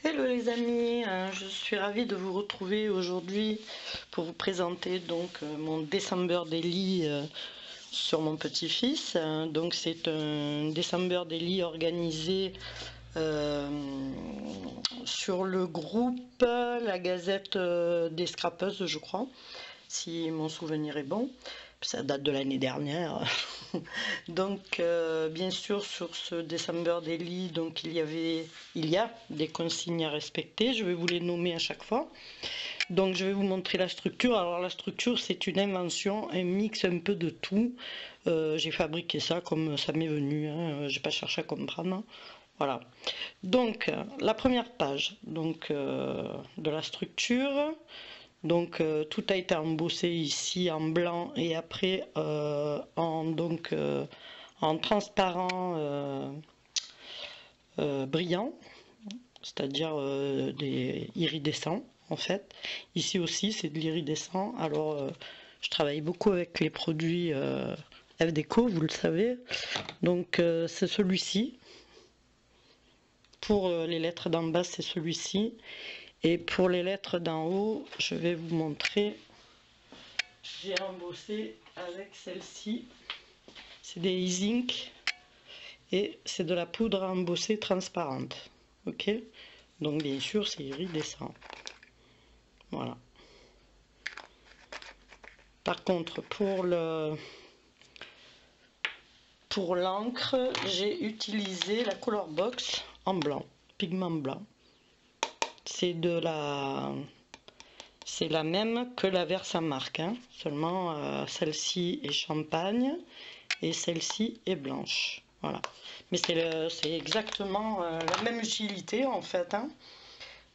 Hello les amis, je suis ravie de vous retrouver aujourd'hui pour vous présenter donc mon December Daily sur mon petit-fils. Donc c'est un December Daily organisé sur le groupe La Gazette des Scrappeuses, je crois, si mon souvenir est bon. Ça date de l'année dernière. Donc bien sûr sur ce December Daily, donc il y a des consignes à respecter. Je vais vous les nommer à chaque fois. Donc je vais vous montrer la structure. Alors la structure, c'est une invention, un mix un peu de tout. J'ai fabriqué ça comme ça m'est venu, hein. J'ai pas cherché à comprendre. Voilà. Donc la première page donc de la structure. Donc tout a été embossé ici en blanc et après en transparent brillant, c'est-à-dire des iridescents en fait. Ici aussi c'est de l'iridescent. Alors je travaille beaucoup avec les produits F-Déco, vous le savez. Donc c'est celui-ci. Pour les lettres d'en bas, c'est celui-ci. Et pour les lettres d'en haut, je vais vous montrer. J'ai embossé avec celle-ci. C'est des e-ink et c'est de la poudre à embosser transparente. Ok, donc bien sûr c'est iridescent. Voilà. Par contre pour l'encre, j'ai utilisé la Color Box en blanc, pigment blanc. C'est la même que la Versamark, hein. Seulement celle-ci est champagne et celle-ci est blanche. Voilà. Mais c'est exactement la même utilité en fait, hein.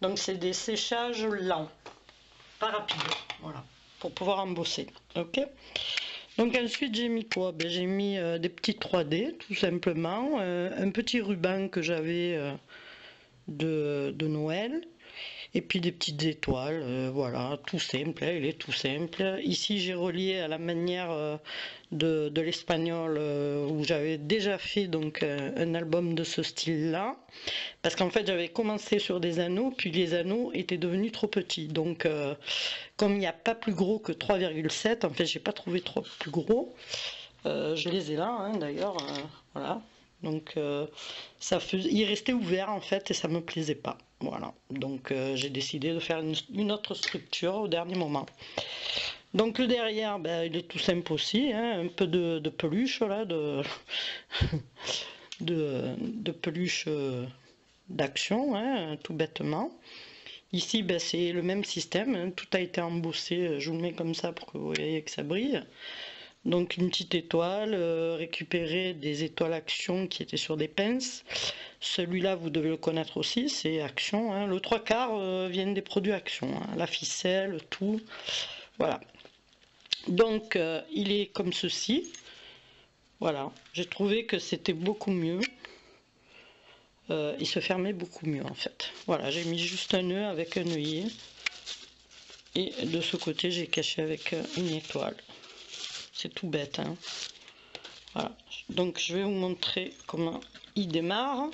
Donc c'est des séchages lents, pas rapides, voilà, pour pouvoir embosser. Ok. Donc ensuite j'ai mis quoi? Ben, j'ai mis des petits 3D tout simplement, un petit ruban que j'avais de Noël. Et puis des petites étoiles, voilà, tout simple, hein, il est tout simple. Ici j'ai relié à la manière de l'espagnol où j'avais déjà fait donc un album de ce style-là. Parce qu'en fait j'avais commencé sur des anneaux, puis les anneaux étaient devenus trop petits. Donc comme il n'y a pas plus gros que 3,7, en fait j'ai pas trouvé trop plus gros. Je les ai là, hein, d'ailleurs, voilà. Donc il restait ouvert en fait et ça me plaisait pas. Voilà, donc j'ai décidé de faire une autre structure au dernier moment. Donc le derrière, ben, il est tout simple aussi, hein, un peu de peluche là, de peluche d'action, hein, tout bêtement. Ici, ben, c'est le même système, hein, tout a été embossé, je vous le mets comme ça pour que vous voyez que ça brille. Donc une petite étoile, récupérer des étoiles Action qui étaient sur des pinces. Celui-là, vous devez le connaître aussi, c'est Action, hein. Le 3/4 viennent des produits Action, hein. La ficelle, tout. Voilà. Donc il est comme ceci. Voilà. J'ai trouvé que c'était beaucoup mieux. Il se fermait beaucoup mieux en fait. Voilà, j'ai mis juste un nœud avec un œillet. Et de ce côté, j'ai caché avec une étoile. C'est tout bête, hein. Voilà, donc je vais vous montrer comment il démarre.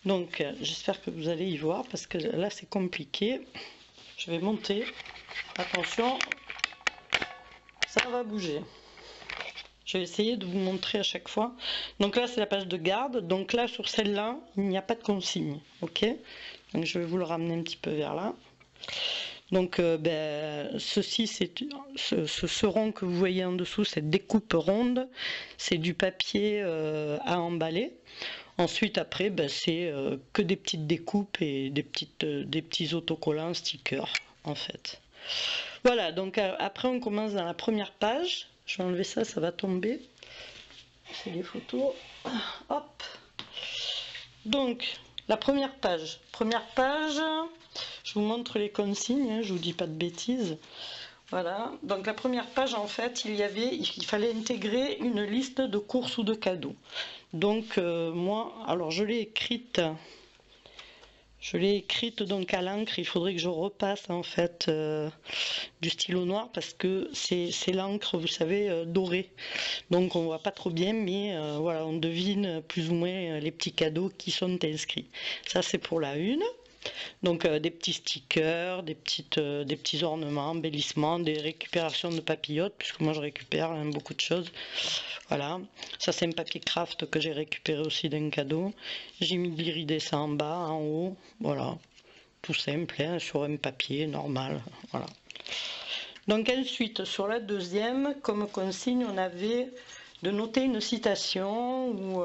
Donc j'espère que vous allez y voir parce que là c'est compliqué. Je vais monter, attention, ça va bouger. Je vais essayer de vous montrer à chaque fois. Donc là c'est la page de garde, donc là sur celle-là il n'y a pas de consigne, ok. Donc je vais vous le ramener un petit peu vers là. Donc ben, ceci, ce rond que vous voyez en dessous, cette découpe ronde, c'est du papier à emballer. Ensuite après, ben, c'est que des petites découpes et des petits autocollants, stickers en fait. Voilà, donc après on commence dans la première page. Je vais enlever ça, ça va tomber. C'est des photos. Hop. Donc la première page. Première page. Je vous montre les consignes, hein, je vous dis pas de bêtises. Voilà, donc la première page en fait, il fallait intégrer une liste de courses ou de cadeaux. Donc moi, alors je l'ai écrite donc à l'encre. Il faudrait que je repasse en fait du stylo noir parce que c'est l'encre, vous savez, dorée. Donc on voit pas trop bien, mais voilà, on devine plus ou moins les petits cadeaux qui sont inscrits. Ça c'est pour la une. Donc des petits stickers, des petits ornements, embellissements, des récupérations de papillotes, puisque moi je récupère beaucoup de choses. Voilà, ça c'est un papier craft que j'ai récupéré aussi d'un cadeau. J'ai mis de l'iridescent en bas, en haut, voilà, tout simple, hein, sur un papier normal, voilà. Donc ensuite, sur la deuxième, comme consigne, on avait de noter une citation ou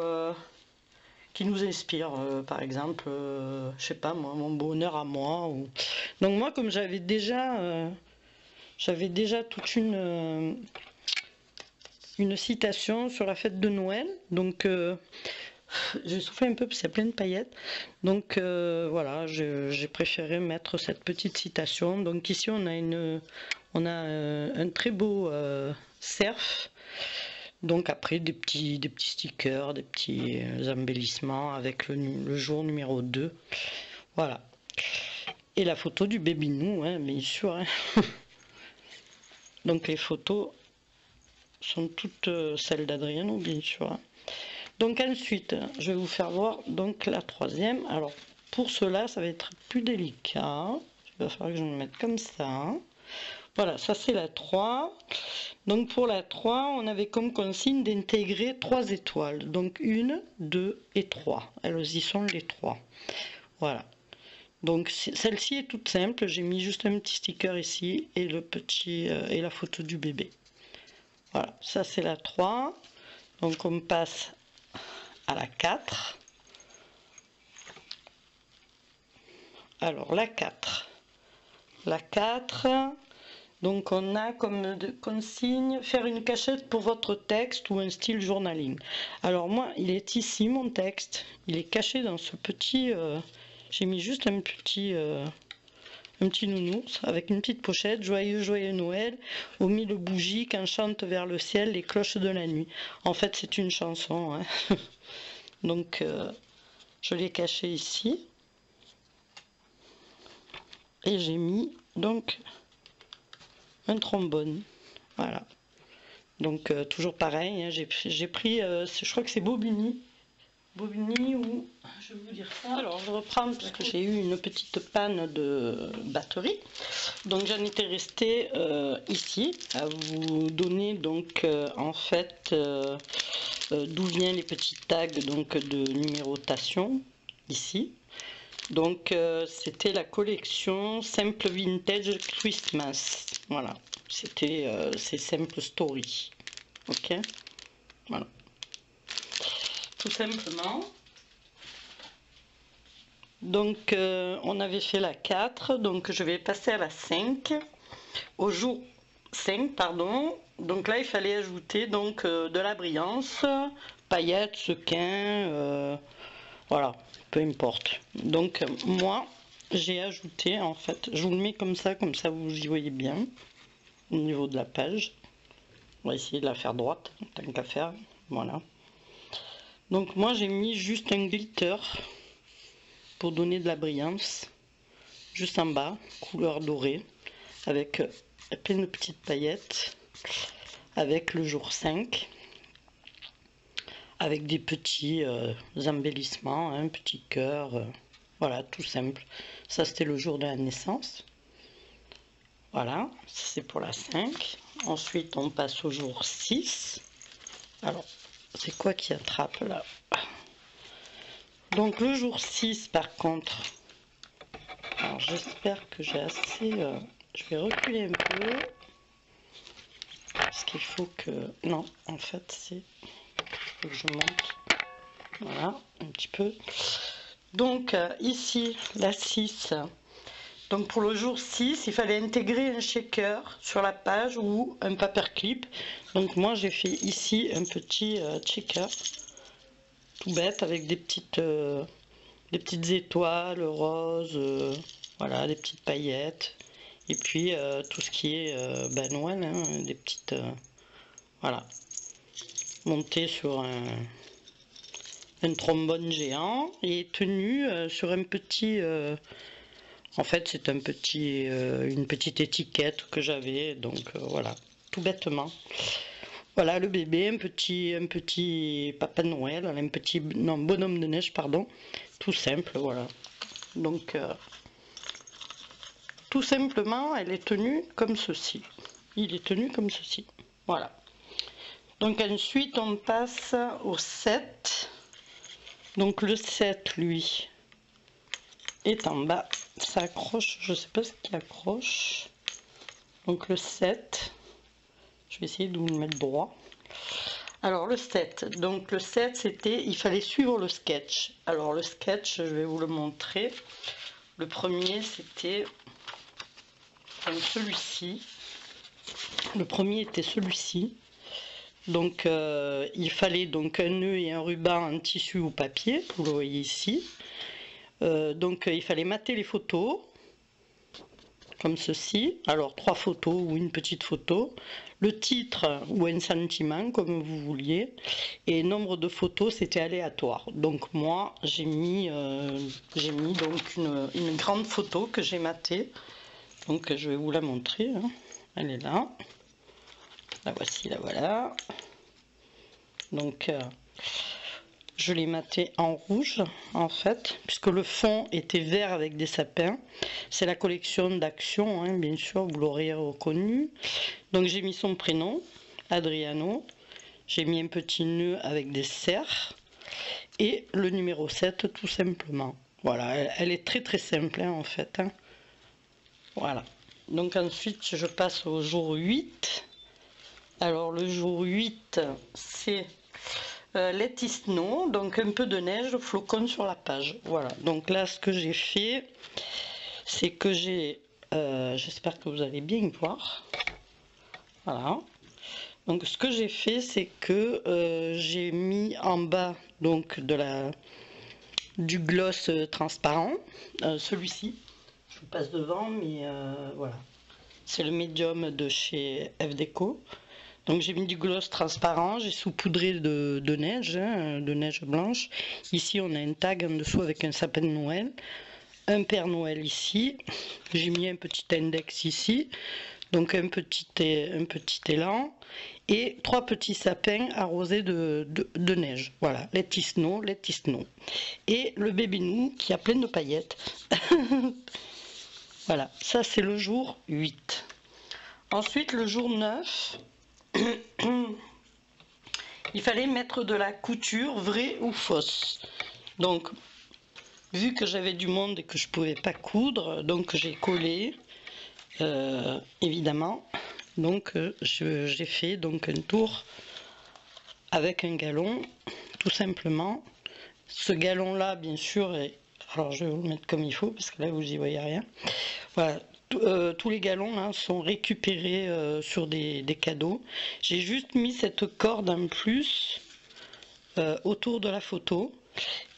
qui nous inspire, par exemple, je sais pas moi, mon bonheur à moi. Ou... Donc moi, comme j'avais déjà toute une citation sur la fête de Noël, donc j'ai soufflé un peu parce qu'il y a plein de paillettes, donc voilà, j'ai préféré mettre cette petite citation. Donc ici on a un très beau cerf. Donc après des petits stickers, des petits embellissements avec le jour numéro 2. Voilà. Et la photo du baby-nous, hein, bien sûr. Hein. Donc les photos sont toutes celles d'Adriano, bien sûr. Hein. Donc ensuite, je vais vous faire voir donc la troisième. Alors pour cela, ça va être plus délicat. Il va falloir que je me mette comme ça. Voilà, ça c'est la 3. Donc pour la 3, on avait comme consigne d'intégrer 3 étoiles. Donc 1, 2 et 3. Elles y sont les 3. Voilà. Donc celle-ci est toute simple. J'ai mis juste un petit sticker ici et et la photo du bébé. Voilà, ça c'est la 3. Donc on passe à la 4. Alors la 4. La 4... Donc on a comme consigne faire une cachette pour votre texte ou un style journaling. Alors moi il est ici mon texte, il est caché dans ce petit, j'ai mis juste un petit nounours avec une petite pochette, joyeux joyeux Noël, aux mille bougies qu'enchantent vers le ciel les cloches de la nuit. En fait c'est une chanson, hein. Donc je l'ai caché ici et j'ai mis donc un trombone, voilà. Donc toujours pareil, hein, j'ai pris, je crois que c'est Bobigny ou je vais vous dire ça. Alors je reprends parce que j'ai eu une petite panne de batterie, donc j'en étais restée ici à vous donner donc en fait d'où viennent les petits tags donc de numérotation ici. Donc c'était la collection Simple Vintage Christmas, voilà, c'était c'est Simple Story, ok, voilà, tout simplement. Donc on avait fait la 4, donc je vais passer à la 5, au jour 5 pardon. Donc là il fallait ajouter donc de la brillance, paillettes, sequins, voilà, peu importe. Donc moi j'ai ajouté, en fait, je vous le mets comme ça vous y voyez bien au niveau de la page. On va essayer de la faire droite tant qu'à faire, voilà. Donc moi j'ai mis juste un glitter pour donner de la brillance juste en bas, couleur dorée, avec plein de petites paillettes, avec le jour 5, avec des petits embellissements, un petit cœur, voilà, tout simple. Ça c'était le jour de la naissance. Voilà, c'est pour la 5. Ensuite on passe au jour 6. Alors, c'est quoi qui attrape là? Donc le jour 6 par contre, alors j'espère que j'ai assez, je vais reculer un peu, parce qu'il faut que, non, en fait c'est, il faut que je monte, voilà, un petit peu. Donc ici, la 6, donc pour le jour 6, il fallait intégrer un shaker sur la page ou un paperclip. Donc moi j'ai fait ici un petit shaker, tout bête, avec des petites étoiles roses, voilà, des petites paillettes, et puis tout ce qui est Noël, hein, des petites, voilà, monté sur un trombone géant et tenu sur un petit, en fait c'est un petit, une petite étiquette que j'avais, donc voilà, tout bêtement. Voilà le bébé, un petit Papa Noël, un petit, non, bonhomme de neige, pardon, tout simple, voilà. Donc tout simplement, elle est tenue comme ceci. Il est tenu comme ceci. Voilà. Donc ensuite, on passe au 7. Donc le 7, lui, est en bas. Ça accroche, je ne sais pas ce qui accroche. Donc le 7, je vais essayer de vous le mettre droit. Alors le 7, donc le 7 c'était, il fallait suivre le sketch. Alors le sketch, je vais vous le montrer. Le premier c'était celui-ci. Le premier était celui-ci. Donc il fallait donc un nœud et un ruban en tissu ou papier, vous le voyez ici. Donc il fallait mater les photos comme ceci. Alors 3 photos ou une petite photo, le titre ou un sentiment comme vous vouliez, et nombre de photos c'était aléatoire. Donc moi j'ai mis donc une grande photo que j'ai matée. Donc je vais vous la montrer, hein. Elle est là. La voici, la voilà. Donc je l'ai maté en rouge en fait, puisque le fond était vert avec des sapins. C'est la collection d'Action, hein, bien sûr, vous l'aurez reconnu. Donc j'ai mis son prénom, Adriano. J'ai mis un petit nœud avec des cerfs. Et le numéro 7 tout simplement. Voilà, elle est très très simple hein, en fait. Hein. Voilà. Donc ensuite je passe au jour 8. Alors le jour 8 c'est Let It Snow, donc un peu de neige, flocons sur la page. Voilà, donc là ce que j'ai fait, c'est que j'ai, j'espère que vous allez bien voir. Voilà. Donc ce que j'ai fait, c'est que j'ai mis en bas donc du gloss transparent, celui-ci. Je vous passe devant, mais voilà. C'est le médium de chez FDeco. Donc j'ai mis du gloss transparent, j'ai saupoudré de neige, hein, de neige blanche. Ici on a un tag en dessous avec un sapin de Noël, un Père Noël ici. J'ai mis un petit index ici, donc un petit élan, et 3 petits sapins arrosés de neige. Voilà, Let It Snow, Let It Snow. Et le bébé nous qui a plein de paillettes. Voilà, ça c'est le jour 8. Ensuite le jour 9. Il fallait mettre de la couture vraie ou fausse. Donc vu que j'avais du monde et que je pouvais pas coudre, donc j'ai collé évidemment. Donc j'ai fait donc un tour avec un galon tout simplement. Ce galon là bien sûr alors je vais vous le mettre comme il faut parce que là vous y voyez rien. Voilà. Tous les galons hein, sont récupérés sur des cadeaux. J'ai juste mis cette corde en plus autour de la photo.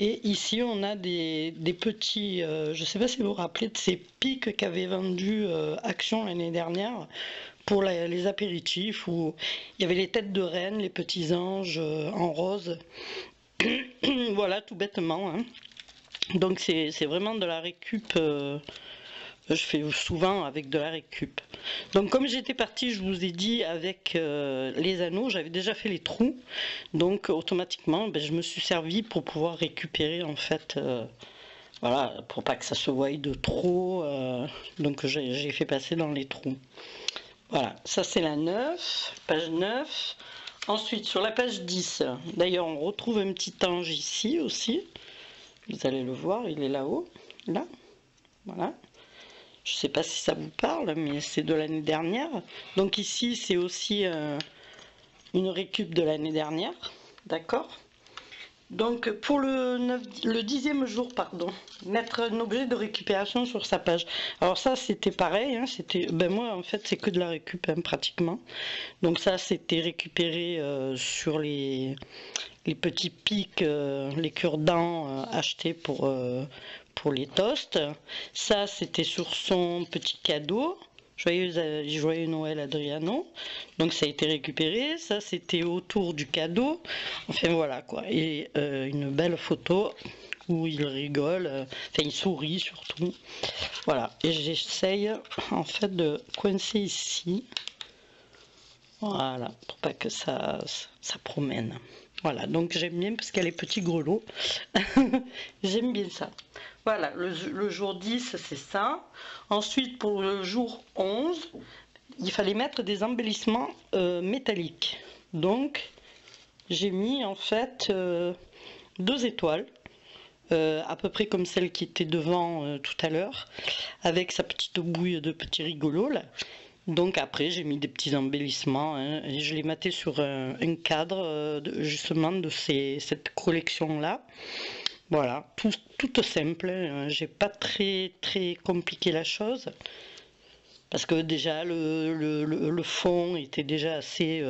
Et ici on a des petits, je ne sais pas si vous vous rappelez de ces pics qu'avait vendu Action l'année dernière pour les apéritifs où il y avait les têtes de reine, les petits anges en rose. Voilà, tout bêtement. Hein. Donc c'est vraiment de la récup. Je fais souvent avec de la récup. Donc comme j'étais partie, je vous ai dit, avec les anneaux, j'avais déjà fait les trous. Donc automatiquement, je me suis servi pour pouvoir récupérer en fait, voilà, pour pas que ça se voie de trop. Donc j'ai fait passer dans les trous. Voilà, ça c'est la 9, page 9. Ensuite sur la page 10, d'ailleurs on retrouve un petit ange ici aussi. Vous allez le voir, il est là-haut, là, voilà. Je ne sais pas si ça vous parle, mais c'est de l'année dernière. Donc ici, c'est aussi une récup de l'année dernière. D'accord. Donc pour le 10e jour, pardon, mettre un objet de récupération sur sa page. Alors ça, c'était pareil. Hein, moi, en fait, c'est que de la récup, hein, pratiquement. Donc ça, c'était récupéré sur les petits pics, les cure-dents achetés pour les toasts. Ça, c'était sur son petit cadeau. Joyeux Noël Adriano. Donc ça a été récupéré. Ça, c'était autour du cadeau. Enfin voilà quoi. Et une belle photo où il rigole. Enfin, il sourit surtout. Voilà. Et j'essaye en fait de coincer ici. Voilà. Pour pas que ça promène. Voilà, donc j'aime bien parce qu'elle est petit grelot. J'aime bien ça. Voilà, le jour 10, c'est ça. Ensuite, pour le jour 11, il fallait mettre des embellissements métalliques. Donc, j'ai mis en fait 2 étoiles, à peu près comme celle qui était devant tout à l'heure, avec sa petite bouille de petits rigolos là. Donc après j'ai mis des petits embellissements, hein, et je l'ai maté sur un cadre justement de cette collection là. Voilà, tout simple, hein, j'ai pas très compliqué la chose. Parce que déjà le fond était déjà assez...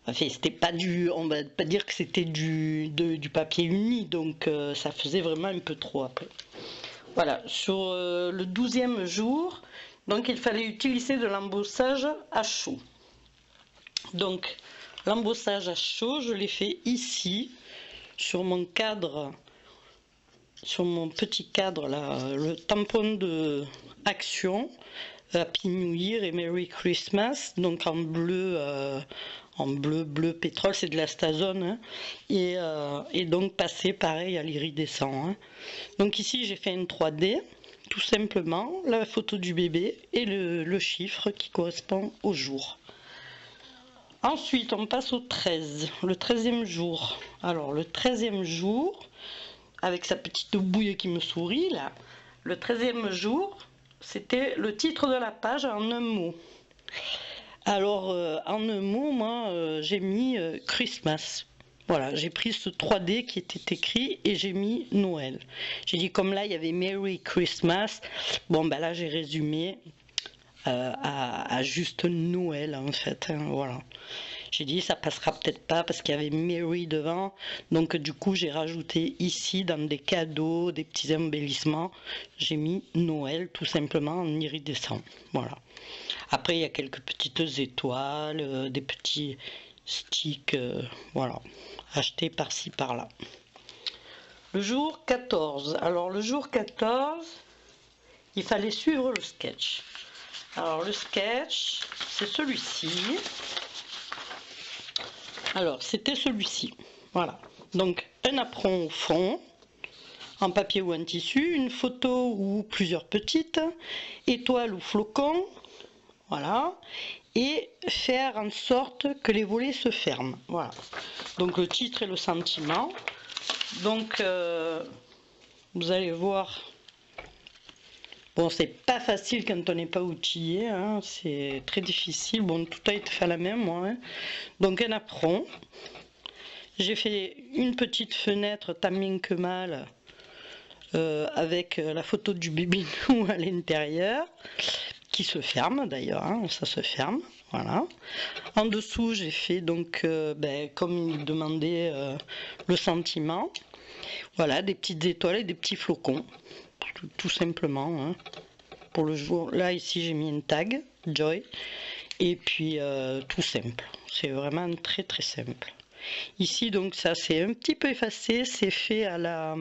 enfin, c'était pas du... On va pas dire que c'était du papier uni, donc ça faisait vraiment un peu trop après. Voilà, sur le 12e jour, donc il fallait utiliser de l'embossage à chaud. Donc l'embossage à chaud, je l'ai fait ici, sur mon cadre, sur mon petit cadre là, le tampon de Action, Happy New Year et Merry Christmas, donc en bleu pétrole, c'est de la Stazone, hein, et donc passé pareil à l'iridescent. Hein. Donc ici j'ai fait une 3D, tout simplement, la photo du bébé et le chiffre qui correspond au jour. Ensuite on passe au 13, le 13e jour. Alors le 13e jour, avec sa petite bouille qui me sourit là, le 13e jour, c'était le titre de la page en un mot. Alors en un mot, moi j'ai mis Christmas. Voilà, j'ai pris ce 3D qui était écrit et j'ai mis Noël. J'ai dit comme là il y avait Merry Christmas, bon ben là j'ai résumé à juste Noël en fait, hein, voilà. J'ai dit ça passera peut-être pas parce qu'il y avait Merry devant, donc du coup j'ai rajouté ici dans des cadeaux, des petits embellissements, j'ai mis Noël tout simplement en iridescent, voilà. Après il y a quelques petites étoiles, des petits sticks, voilà, achetés par-ci par-là. Le jour 14, alors le jour 14, il fallait suivre le sketch. Alors le sketch, c'est celui-ci. Alors, c'était celui-ci. Voilà. Donc, un apron au fond, en papier ou en tissu, une photo ou plusieurs petites, étoiles ou flocons, voilà, et faire en sorte que les volets se ferment. Voilà. Donc, le titre et le sentiment. Donc, vous allez voir. Bon, c'est pas facile quand on n'est pas outillé, hein, c'est très difficile. Bon, tout a été fait à la main, moi. Hein. Donc, un apron. J'ai fait une petite fenêtre tant bien que mal avec la photo du bébé nous à l'intérieur, qui se ferme d'ailleurs, hein, ça se ferme. Voilà. En dessous, j'ai fait donc, comme il demandait, le sentiment. Voilà, des petites étoiles et des petits flocons, tout simplement. Hein. Pour le jour, là ici j'ai mis une tag, Joy, et puis tout simple. C'est vraiment très simple. Ici donc ça c'est un petit peu effacé, c'est fait à la,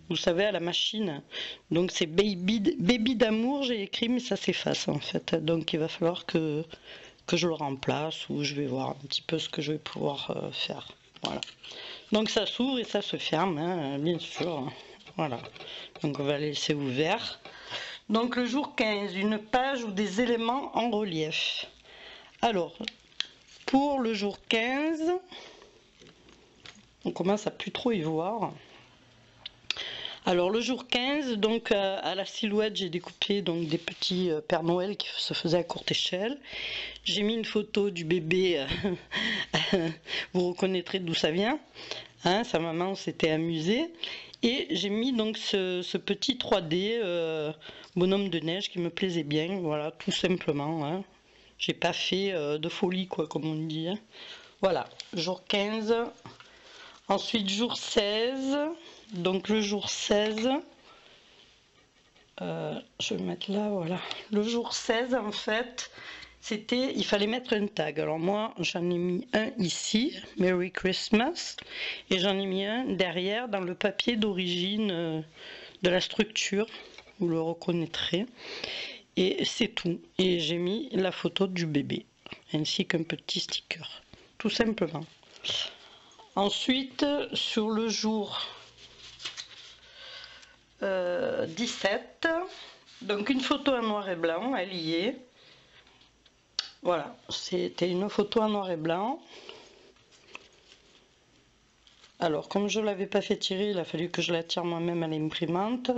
vous savez, à la machine. Donc c'est baby d'amour, j'ai écrit, mais ça s'efface en fait. Donc il va falloir que je le remplace, ou je vais voir un petit peu ce que je vais pouvoir faire. Voilà. Donc ça s'ouvre et ça se ferme, hein, bien sûr. Voilà. Donc on va laisser ouvert. Donc le jour 15, une page ou des éléments en relief. Alors, pour le jour 15, on commence à plus trop y voir. Alors le jour 15, donc à la silhouette, j'ai découpé donc des petits Père Noël qui se faisaient à courte échelle. J'ai mis une photo du bébé, vous reconnaîtrez d'où ça vient. Hein, sa maman s'était amusée. Et j'ai mis donc ce petit 3D bonhomme de neige qui me plaisait bien, voilà, tout simplement. Hein. J'ai pas fait de folie, quoi, comme on dit. Hein. Voilà, jour 15. Ensuite, jour 16. Donc le jour 16, je vais le mettre là, voilà. Le jour 16, en fait, c'était, il fallait mettre un tag. Alors moi, j'en ai mis un ici, Merry Christmas, et j'en ai mis un derrière dans le papier d'origine de la structure, vous le reconnaîtrez. Et c'est tout. Et j'ai mis la photo du bébé, ainsi qu'un petit sticker, tout simplement. Ensuite, sur le jour 17, donc une photo en noir et blanc, elle y est. Voilà, c'était une photo en noir et blanc. Alors, comme je ne l'avais pas fait tirer, il a fallu que je la tire moi-même à l'imprimante.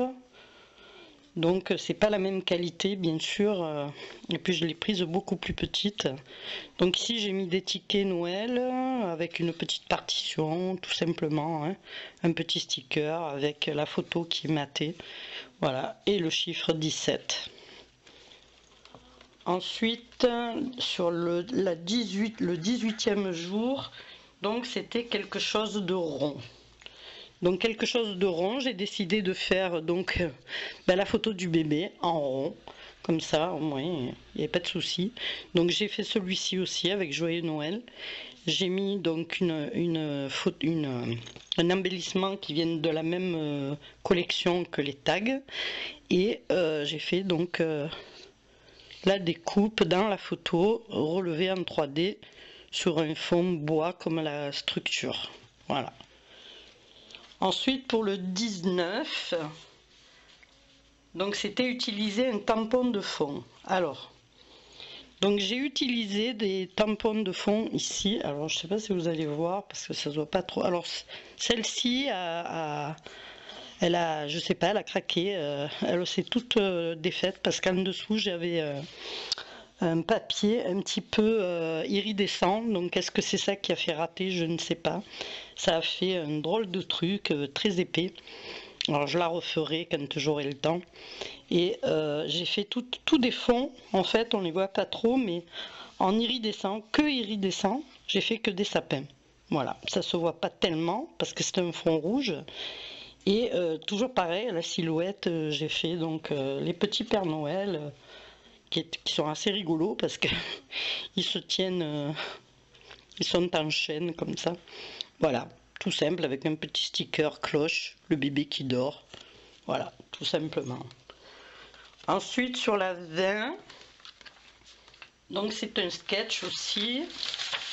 Donc, c'est pas la même qualité, bien sûr. Et puis, je l'ai prise beaucoup plus petite. Donc, ici, j'ai mis des tickets Noël avec une petite partition, tout simplement. Hein. Un petit sticker avec la photo qui est matée. Voilà, et le chiffre 17. Ensuite, sur le 18e jour, donc c'était quelque chose de rond. Donc quelque chose de rond, j'ai décidé de faire donc la photo du bébé en rond, comme ça au moins il n'y avait pas de souci. Donc j'ai fait celui-ci aussi avec Joyeux Noël. J'ai mis donc un embellissement qui vient de la même collection que les tags. Et j'ai fait donc la découpe dans la photo relevée en 3D sur un fond bois comme la structure. Voilà. Ensuite pour le 19, donc c'était utiliser un tampon de fond. Alors, donc j'ai utilisé des tampons de fond ici. Alors je sais pas si vous allez voir parce que ça se voit pas trop. Alors celle-ci elle a, je sais pas, elle a craqué, elle s'est toute défaite parce qu'en dessous j'avais un papier un petit peu iridescent. Donc est-ce que c'est ça qui a fait rater? Je ne sais pas. Ça a fait un drôle de truc très épais. Alors je la referai quand j'aurai le temps. Et j'ai fait tout des fonds. En fait on ne les voit pas trop, mais en iridescent, que iridescent, j'ai fait que des sapins. Voilà, ça se voit pas tellement parce que c'est un fond rouge. Et toujours pareil, la silhouette, j'ai fait donc les petits Pères Noël qui sont assez rigolos parce que ils se tiennent, ils sont en chaîne comme ça. Voilà, tout simple avec un petit sticker cloche, le bébé qui dort. Voilà, tout simplement. Ensuite sur la 20, donc c'est un sketch aussi.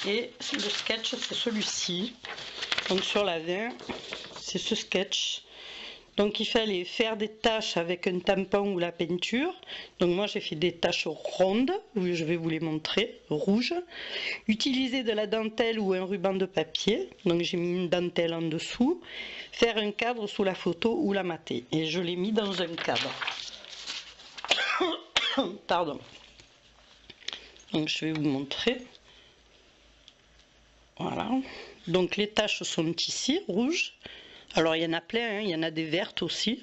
Et le sketch c'est celui-ci. Donc sur la 20, c'est ce sketch. Donc il fallait faire des taches avec un tampon ou la peinture. Donc moi j'ai fait des taches rondes, je vais vous les montrer, rouges. Utiliser de la dentelle ou un ruban de papier. Donc j'ai mis une dentelle en dessous. Faire un cadre sous la photo ou la mater. Et je l'ai mis dans un cadre. Pardon. Donc je vais vous montrer. Voilà. Donc les taches sont ici, rouges. Alors il y en a plein, hein. Il y en a des vertes aussi.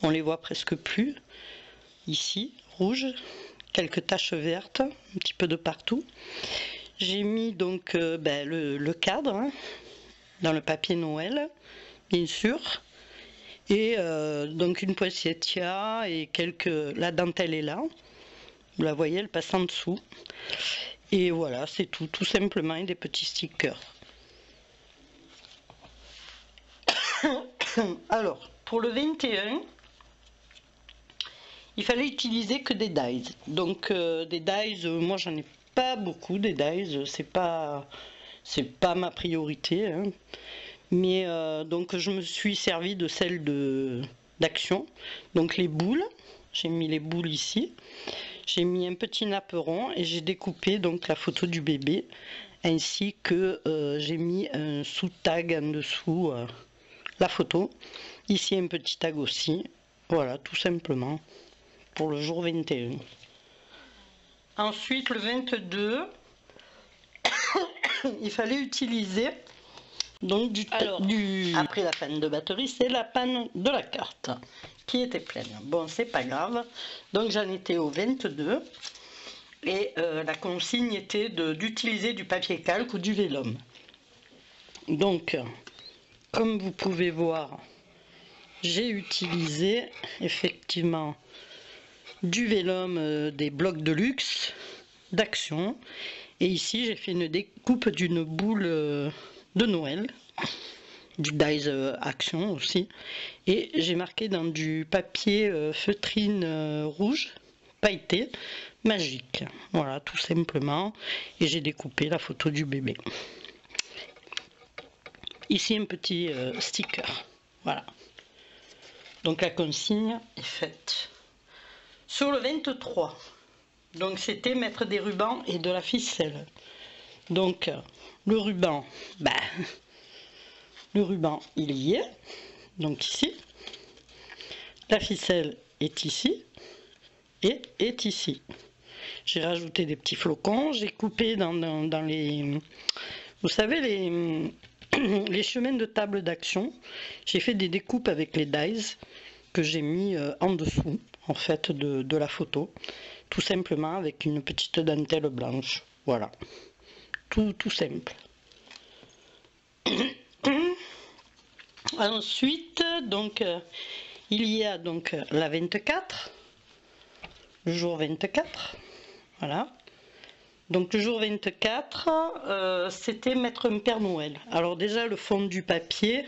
On les voit presque plus. Ici, rouges. Quelques taches vertes, un petit peu de partout. J'ai mis donc le cadre hein, dans le papier Noël, bien sûr. Et donc une poinsettia et la dentelle est là. Vous la voyez, elle passe en dessous. Et voilà, c'est tout simplement, et des petits stickers. Alors, pour le 21, il fallait utiliser que des dies. Donc des dies, moi j'en ai pas beaucoup des dies, c'est pas ma priorité. Hein. Mais donc je me suis servi de celle d'Action. Donc les boules, j'ai mis les boules ici. J'ai mis un petit napperon et j'ai découpé donc la photo du bébé, ainsi que j'ai mis un sous-tag en dessous la photo. Ici un petit tag aussi. Voilà, tout simplement, pour le jour 21. Ensuite, le 22, il fallait utiliser donc après la panne de batterie, c'est la panne de la carte qui était pleine. Bon, c'est pas grave. Donc j'en étais au 22 et la consigne était d'utiliser du papier calque ou du vélum. Donc, comme vous pouvez voir, j'ai utilisé effectivement du vélum des blocs de luxe d'Action. Et ici, j'ai fait une découpe d'une boule de Noël, du dies Action aussi. Et j'ai marqué dans du papier feutrine rouge, pailleté, magique. Voilà, tout simplement. Et j'ai découpé la photo du bébé. Ici un petit sticker. Voilà. Donc la consigne est faite. Sur le 23, donc c'était mettre des rubans et de la ficelle. Donc le ruban, le ruban il y est, donc ici. La ficelle est ici et est ici. J'ai rajouté des petits flocons, j'ai coupé dans les... Vous savez, les chemins de table d'action, j'ai fait des découpes avec les dies que j'ai mis en dessous, en fait, de la photo. Tout simplement avec une petite dentelle blanche. Voilà. Tout simple. Ensuite, donc, il y a donc la 24, le jour 24. Voilà. Donc le jour 24, c'était mettre un Père Noël. Alors déjà le fond du papier,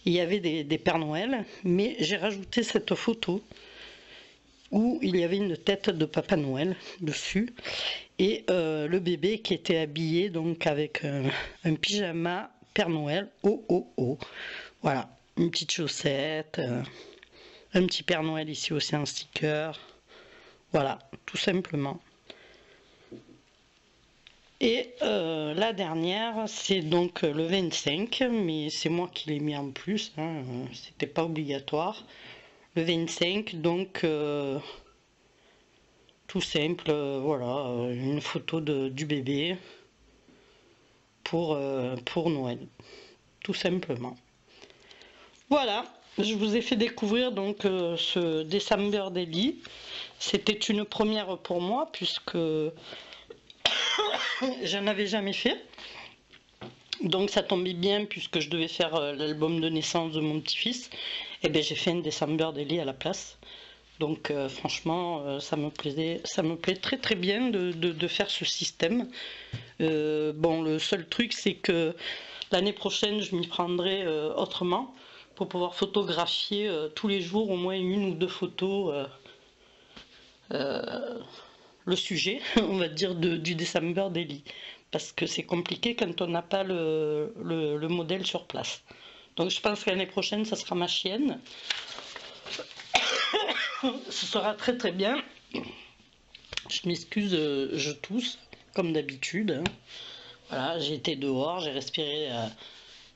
il y avait des Pères Noël, mais j'ai rajouté cette photo où il y avait une tête de Papa Noël dessus et le bébé qui était habillé donc avec un pyjama Père Noël. Voilà, une petite chaussette, un petit Père Noël ici aussi en sticker. Voilà, tout simplement. Et la dernière, c'est donc le 25, mais c'est moi qui l'ai mis en plus, hein, c'était pas obligatoire. Le 25, donc tout simple, voilà, une photo du bébé pour Noël, tout simplement. Voilà, je vous ai fait découvrir donc ce December Daily. C'était une première pour moi puisque j'en avais jamais fait. Donc ça tombait bien puisque je devais faire l'album de naissance de mon petit-fils. Et bien j'ai fait un December Daily à la place. Donc franchement ça me plaît très bien de faire ce système. Bon, le seul truc c'est que l'année prochaine je m'y prendrai autrement pour pouvoir photographier tous les jours au moins une ou deux photos le sujet, on va dire, du December Daily. Parce que c'est compliqué quand on n'a pas le modèle sur place. Donc je pense que l'année prochaine, ça sera ma chienne. Ce sera très bien. Je m'excuse, je tousse, comme d'habitude. Hein. Voilà, j'ai été dehors, j'ai respiré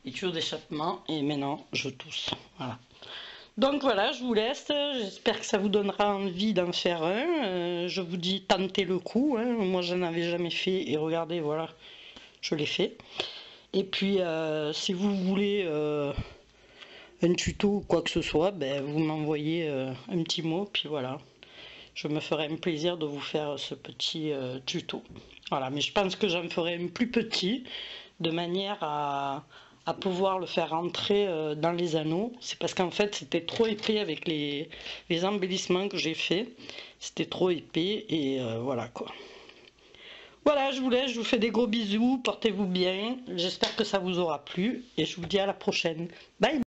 les tuyaux d'échappement et maintenant je tousse. Voilà. Donc voilà, je vous laisse, j'espère que ça vous donnera envie d'en faire un. Je vous dis tentez le coup, hein. Moi j'en avais jamais fait et regardez, voilà, je l'ai fait. Et puis si vous voulez un tuto ou quoi que ce soit, ben, vous m'envoyez un petit mot, puis voilà. Je me ferai un plaisir de vous faire ce petit tuto. Voilà, mais je pense que j'en ferai un plus petit, de manière à pouvoir le faire rentrer dans les anneaux. C'est parce qu'en fait c'était trop épais avec les embellissements que j'ai fait. C'était trop épais et voilà quoi. Voilà, je vous laisse, je vous fais des gros bisous, portez-vous bien. J'espère que ça vous aura plu et je vous dis à la prochaine. Bye!